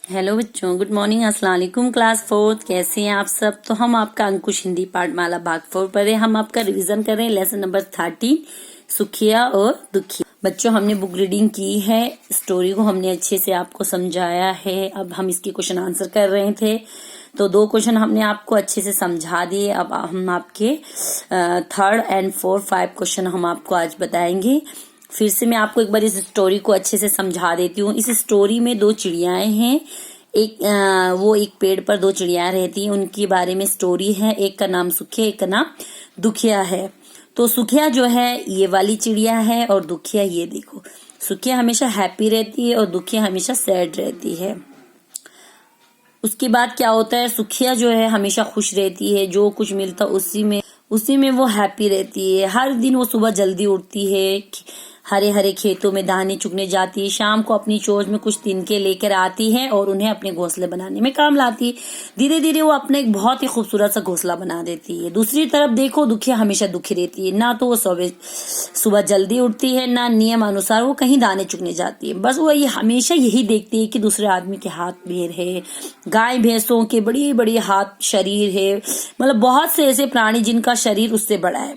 Hello बच्चों, good morning, अस्सलाम वालेकुम। क्लास 4 कैसे हैं आप सब। तो हम आपका अंकुश हिंदी पाठमाला भाग 4 पर हम आपका रिवीजन कर रहे हैं। लेसन नंबर 13 सुखिया और दुखिया। बच्चों, हमने बुक रीडिंग की है, स्टोरी को हमने अच्छे से आपको समझाया है। अब हम इसके क्वेश्चन आंसर कर रहे थे, तो 2 क्वेश्चन हमने आपको अच्छे से समझा दिए। अब हम आपके 3rd and 4th 5 क्वेश्चन हम आपको आज बताएंगे। फिर से मैं आपको एक बार इस स्टोरी को अच्छे से समझा देती हूँ। इस स्टोरी में 2 चिड़ियाएं हैं। वो एक पेड़ पर 2 चिड़ियाएं रहती हैं, उनके बारे में स्टोरी है। एक का नाम सुखिया, एक का नाम दुखिया है। तो सुखिया जो है ये वाली चिड़िया है और दुखिया ये देखो। सुखिया हमेशा हैप्पी रहती है और दुखिया हमेशा सैड रहती है। उसके बाद क्या होता है, सुखिया जो है हमेशा खुश रहती है, जो कुछ मिलता उसी में वो हैप्पी रहती है। हर दिन वो सुबह जल्दी उठती है, हरे हरे खेतों में दाने चुगने जाती है, शाम को अपनी चोंच में कुछ तिनके लेकर आती है और उन्हें अपने घोंसले बनाने में काम लाती है। धीरे धीरे वो अपना एक बहुत ही खूबसूरत सा घोंसला बना देती है। दूसरी तरफ देखो, दुखिया हमेशा दुखी रहती है। ना तो वो सुबह जल्दी उठती है, ना नियम अनुसार वो कहीं दाने चुगने जाती है। बस वो ये हमेशा यही देखती है कि दूसरे आदमी के हाथ पैर है, गाय भैंसों के बड़ी बड़ी हाथ शरीर है, मतलब बहुत से ऐसे प्राणी जिनका शरीर उससे बड़ा है।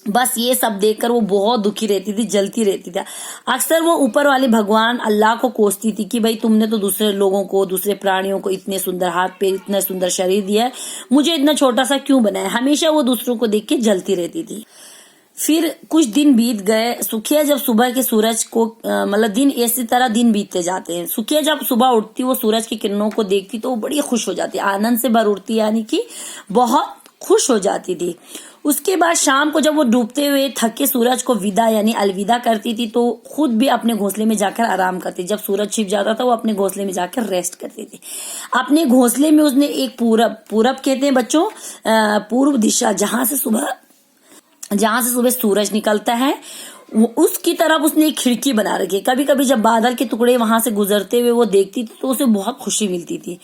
बस ये सब देखकर वो बहुत दुखी रहती थी, जलती रहती थी। अक्सर वो ऊपर वाले भगवान अल्लाह को कोसती थी कि भाई तुमने तो दूसरे लोगों को, दूसरे प्राणियों को इतने सुंदर हाथ पैर, इतना सुंदर शरीर दिया है, मुझे इतना छोटा सा क्यों बनाया। हमेशा वो दूसरों को देख के जलती रहती थी। फिर कुछ दिन बीत गए। सुखिया जब सुबह के सूरज को मतलब दिन ऐसी तरह दिन बीतते जाते हैं। सुखिया जब सुबह उठती, वो सूरज की किरणों को देखती तो वो बड़ी खुश हो जाती, आनंद से भर उठती, यानी कि बहुत खुश हो जाती थी। उसके बाद शाम को जब वो डूबते हुए थके सूरज को विदा यानी अलविदा करती थी, तो खुद भी अपने घोंसले में जाकर आराम करती। जब सूरज छिप जाता था, वो अपने घोंसले में जाकर रेस्ट करती थी। अपने घोंसले में उसने एक पूरब कहते हैं बच्चों, पूर्व दिशा, जहां से सुबह सूरज निकलता है, उसकी तरफ उसने एक खिड़की बना रखी है। कभी कभी जब बादल के टुकड़े वहां से गुजरते हुए वो देखती थी, तो उसे बहुत खुशी मिलती थी।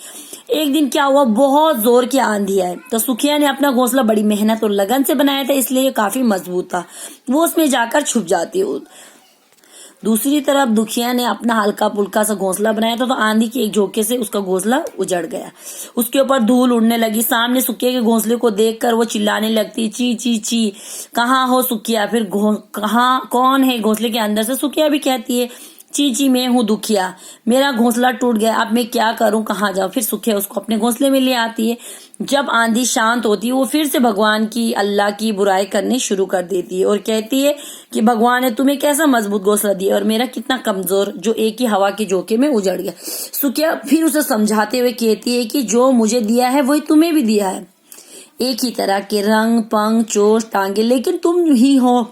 एक दिन क्या हुआ, बहुत जोर की आंधी आई। तो सुखिया ने अपना घोंसला बड़ी मेहनत और लगन से बनाया था, इसलिए ये काफी मजबूत था। वो उसमें जाकर छुप जाती। दूसरी तरफ दुखिया ने अपना हल्का पुल्का सा घोंसला बनाया था, तो आंधी के एक झोंके से उसका घोंसला उजड़ गया। उसके ऊपर धूल उड़ने लगी। सामने सुखिया के घोंसले को देखकर वो चिल्लाने लगती, ची ची ची, कहाँ हो सुखिया। फिर कहाँ कौन है घोंसले के अंदर से। सुखिया भी कहती है, ची मैं हूँ दुखिया, मेरा घोंसला टूट गया, अब मैं क्या करूं, कहाँ जाऊं। फिर सुखिया उसको अपने घोंसले में ले आती है। जब आंधी शांत होती है, वो फिर से भगवान की, अल्लाह की बुराई करनी शुरू कर देती है और कहती है कि भगवान ने तुम्हें कैसा मजबूत घोंसला दिया और मेरा कितना कमजोर, जो एक ही हवा के झोंके में उजड़ गया। सुखिया फिर उसे समझाते हुए कहती है कि जो मुझे दिया है वही तुम्हें भी दिया है, एक ही तरह के रंग, पंख, चोंच, टांगे, लेकिन तुम ही हो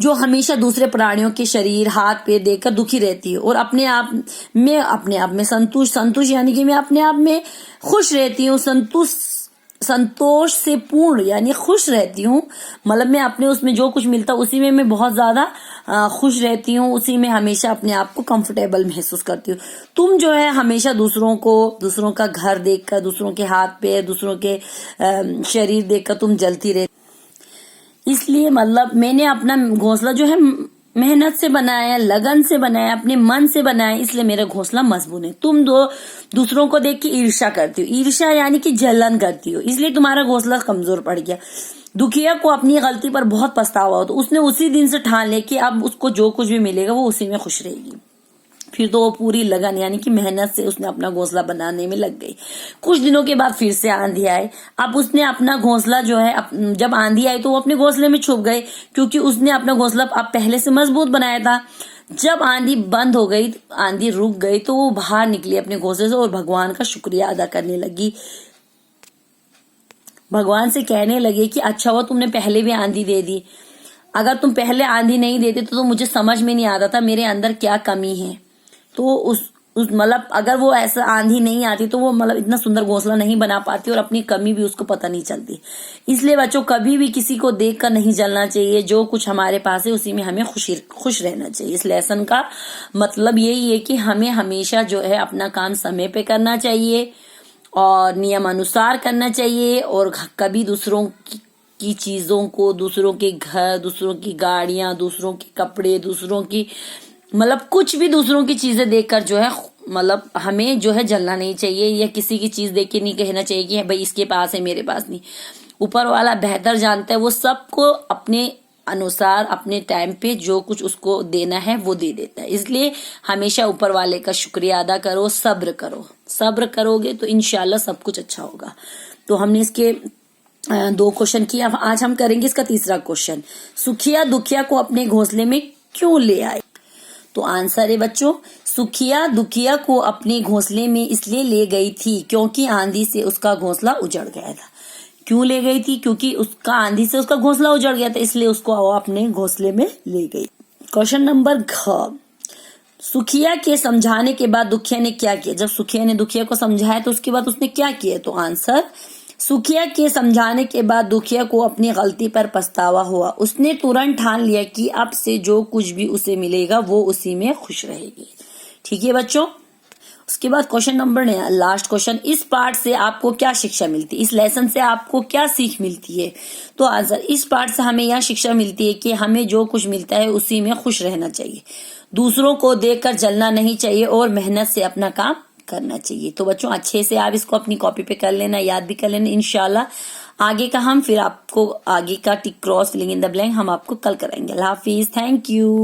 जो हमेशा दूसरे प्राणियों के शरीर, हाथ पैर देखकर दुखी रहती है और अपने आप में संतुष्ट यानी कि मैं अपने आप में खुश रहती हूँ। संतोष से पूर्ण यानी खुश रहती हूँ, मतलब मैं अपने उसमें जो कुछ मिलता उसी में मैं बहुत ज्यादा खुश रहती हूँ, उसी में हमेशा अपने आप को कंफर्टेबल महसूस करती हूँ। तुम जो है हमेशा दूसरों का घर देखकर, दूसरों के हाथ पैर, दूसरों के शरीर देखकर तुम जलती रहती। इसलिए मतलब मैंने अपना घोंसला जो है मेहनत से बनाया, लगन से बनाया, अपने मन से बनाया, इसलिए मेरा घोंसला मजबूत है। तुम दूसरों को देख के ईर्ष्या करती हो, ईर्ष्या यानी कि जलन करती हो, इसलिए तुम्हारा घोंसला कमजोर पड़ गया। दुखिया को अपनी गलती पर बहुत पछतावा हो, तो उसने उसी दिन से ठान लिया कि अब उसको जो कुछ भी मिलेगा वो उसी में खुश रहेगी। फिर तो वो पूरी लगन यानी कि मेहनत से उसने अपना घोंसला बनाने में लग गई। कुछ दिनों के बाद फिर से आंधी आई। अब उसने अपना घोंसला जो है, जब आंधी आई तो वो अपने घोंसले में छुप गए, क्योंकि उसने अपना घोंसला अब पहले से मजबूत बनाया था। जब आंधी बंद हो गई, आंधी रुक गई, तो वो बाहर निकली अपने घोंसले से और भगवान का शुक्रिया अदा करने लगी। भगवान से कहने लगे कि अच्छा हुआ तुमने पहले भी आंधी दे दी, अगर तुम पहले आंधी नहीं देते तो मुझे समझ में नहीं आता था मेरे अंदर क्या कमी है। तो उस मतलब अगर वो ऐसा आंधी नहीं आती तो वो मतलब इतना सुंदर घोंसला नहीं बना पाती और अपनी कमी भी उसको पता नहीं चलती। इसलिए बच्चों, कभी भी किसी को देखकर नहीं जलना चाहिए। जो कुछ हमारे पास है उसी में हमें खुश रहना चाहिए। इस लेसन का मतलब यही है कि हमें हमेशा जो है अपना काम समय पे करना चाहिए और नियम अनुसार करना चाहिए, और कभी दूसरों की चीजों को, दूसरों के घर, दूसरों की गाड़ियां, दूसरों के कपड़े, दूसरों की मतलब कुछ भी दूसरों की चीजें देखकर जो है मतलब हमें जो है जलना नहीं चाहिए या किसी की चीज देख के नहीं कहना चाहिए कि भाई इसके पास है मेरे पास नहीं। ऊपर वाला बेहतर जानता है, वो सबको अपने अनुसार अपने टाइम पे जो कुछ उसको देना है वो दे देता है। इसलिए हमेशा ऊपर वाले का शुक्रिया अदा करो, सब्र करो। सब्र करोगे तो इंशाल्लाह सब कुछ अच्छा होगा। तो हमने इसके 2 क्वेश्चन किया। आज हम करेंगे इसका तीसरा क्वेश्चन। सुखिया दुखिया को अपने घोंसले में क्यों ले आए? तो आंसर है बच्चों, सुखिया दुखिया को अपने घोंसले में इसलिए ले गई थी क्योंकि आंधी से उसका घोंसला उजड़ गया था। क्यों ले गई थी? क्योंकि उसका आंधी से उसका घोंसला उजड़ गया था, इसलिए उसको वो अपने घोंसले में ले गई। क्वेश्चन नंबर घ, सुखिया के समझाने के बाद दुखिया ने क्या किया? जब सुखिया ने दुखिया को समझाया तो उसके बाद उसने क्या किया? तो आंसर, सुखिया के समझाने के बाद दुखिया को अपनी गलती पर पछतावा हुआ। उसने तुरंत ठान लिया कि अब से जो कुछ भी उसे मिलेगा वो उसी में खुश रहेगी। ठीक है बच्चों। उसके बाद क्वेश्चन नंबर लास्ट क्वेश्चन, इस पाठ से आपको क्या शिक्षा मिलती है? इस लेसन से आपको क्या सीख मिलती है? तो आंसर, इस पाठ से हमें यह शिक्षा मिलती है कि हमें जो कुछ मिलता है उसी में खुश रहना चाहिए, दूसरों को देखकर जलना नहीं चाहिए और मेहनत से अपना काम करना चाहिए। तो बच्चों अच्छे से आप इसको अपनी कॉपी पे कर लेना, याद भी कर लेना। इंशाल्लाह आगे का हम फिर आपको आगे का tick cross filling in the blank हम आपको कल कराएंगे। अल्लाह हाफिज, थैंक यू।